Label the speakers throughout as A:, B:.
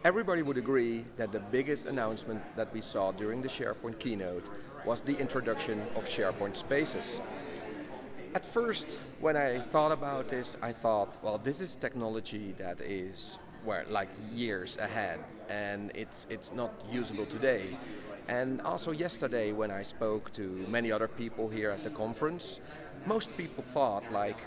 A: everybody would agree that the biggest announcement that we saw during the SharePoint keynote was the introduction of SharePoint Spaces. At first, when I thought about this, I thought, well, this is technology that is like years ahead, and it's not usable today. And also yesterday, when I spoke to many other people here at the conference, most people thought like,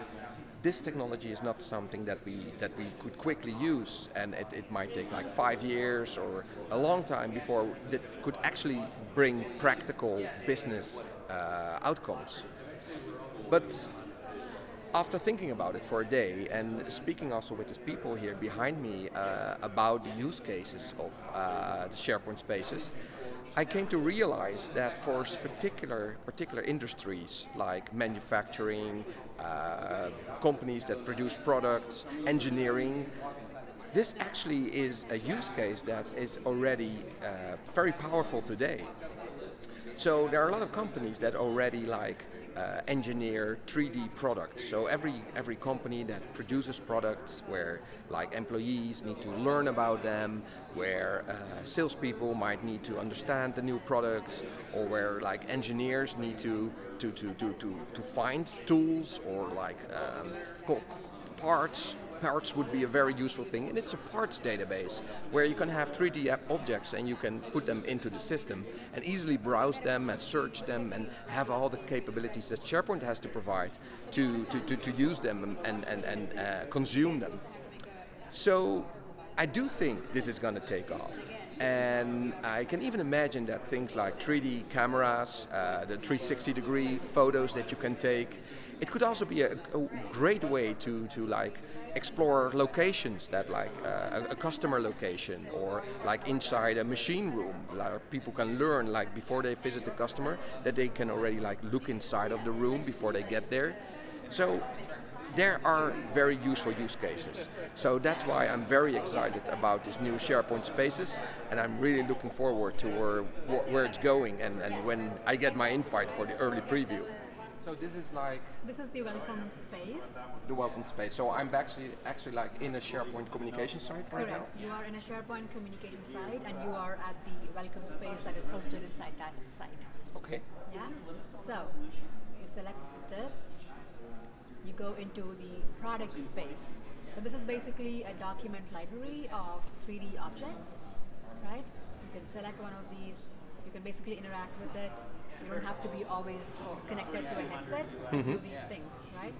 A: this technology is not something that we could quickly use, and it might take like 5 years or a long time before it could actually bring practical business outcomes. But after thinking about it for a day and speaking also with the people here behind me about the use cases of the SharePoint Spaces, I came to realize that for particular industries like manufacturing, companies that produce products, engineering, this actually is a use case that is already very powerful today. So there are a lot of companies that already engineer 3D products. So every company that produces products where like employees need to learn about them, where salespeople might need to understand the new products, or where like engineers need to find tools or like parts. Parts would be a very useful thing, and it's a parts database where you can have 3D objects and you can put them into the system and easily browse them and search them and have all the capabilities that SharePoint has to provide to use them and consume them. So I do think this is going to take off. And I can even imagine that things like 3D cameras, the 360-degree photos that you can take, it could also be a great way to like explore locations that like a customer location, or like inside a machine room, like people can learn like before they visit the customer that they can already like look inside of the room before they get there. So there are very useful use cases. So that's why I'm very excited about this new SharePoint Spaces, and I'm really looking forward to where it's going and when I get my invite for the early preview. So this is like...
B: This is the welcome space.
A: The welcome space. So I'm actually like in a SharePoint communication site right now?
B: Correct. You are in a SharePoint communication site, and you are at the welcome space that is hosted inside that site.
A: Okay.
B: Yeah? So, you select this, you go into the product space. So this is basically a document library of 3D objects, right? You can select one of these, you can basically interact with it. You don't have to be always connected to a headset to do these things, right?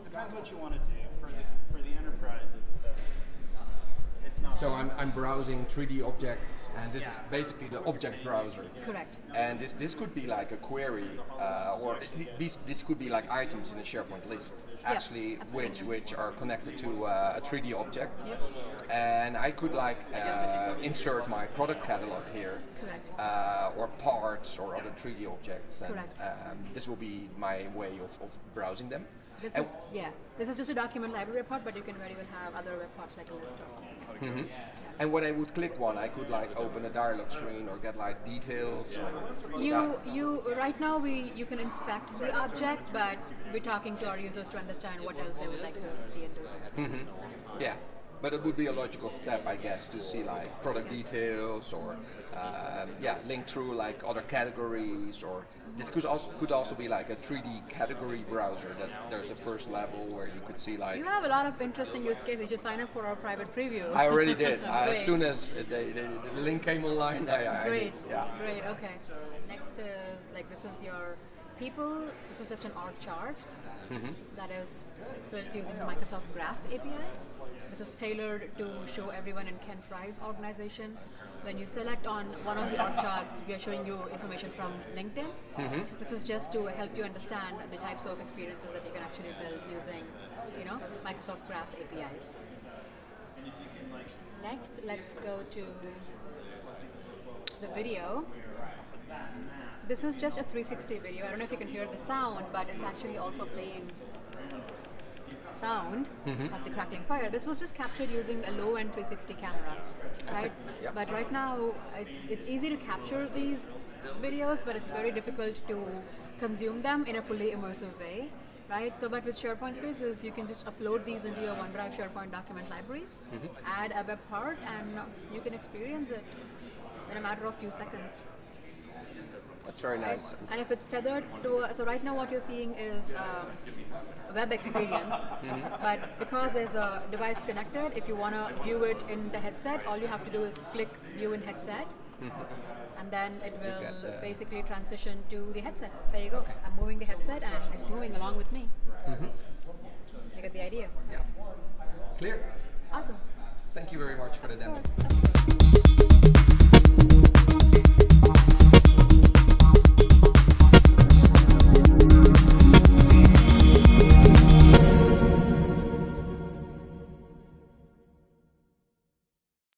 C: Depends what you want to do. For the enterprise, it's not.
A: So I'm browsing 3D objects, and this is basically the object browser.
B: Correct.
A: And this could be like a query, or this could be like items in a SharePoint list, actually, which are connected to a 3D object.
B: Yep.
A: And I could like insert my product catalog here, or parts or other 3D objects, and this will be my way of browsing them.
B: This is just a document library part, but you can very well have other web parts like a list or something else.
A: And when I would click one, I could like open a dialog screen or get like details.
B: Right now you can inspect the object, but we're talking to our users to understand what else they would like to see and do.
A: Yeah. But it would be a logical step, I guess, to see like product details or link through like other categories, or this could also be like a 3D category browser that there's a first level where you could see like...
B: You have a lot of interesting use cases. You should sign up for our private preview.
A: I already did. As soon as the link came online, I did. Yeah.
B: Great, okay. Next is, like, this is your people. This is just an org chart that is built using the Microsoft Graph APIs. This is tailored to show everyone in Ken Fry's organization. When you select on one of the org charts, we are showing you information from LinkedIn. This is just to help you understand the types of experiences that you can actually build using, Microsoft Graph APIs. Next, let's go to the video. This is just a 360 video. I don't know if you can hear the sound, but it's actually also playing sound of the crackling fire. This was just captured using a low-end 360 camera, right?
A: Yep.
B: But right now, it's easy to capture these videos, but it's very difficult to consume them in a fully immersive way. right? So, but with SharePoint Spaces, you can just upload these into your OneDrive SharePoint document libraries, add a web part, and you can experience it in a matter of few seconds.
A: That's very nice.
B: And if it's tethered to, so right now what you're seeing is a web experience, but because there's a device connected, if you want to view it in the headset, all you have to do is click view in headset, and then it will basically transition to the headset. There you go.
A: Okay.
B: I'm moving the headset and it's moving along with me. You get the idea?
A: Yeah. Clear.
B: Awesome.
A: Thank you very much for the demo.
B: Of course.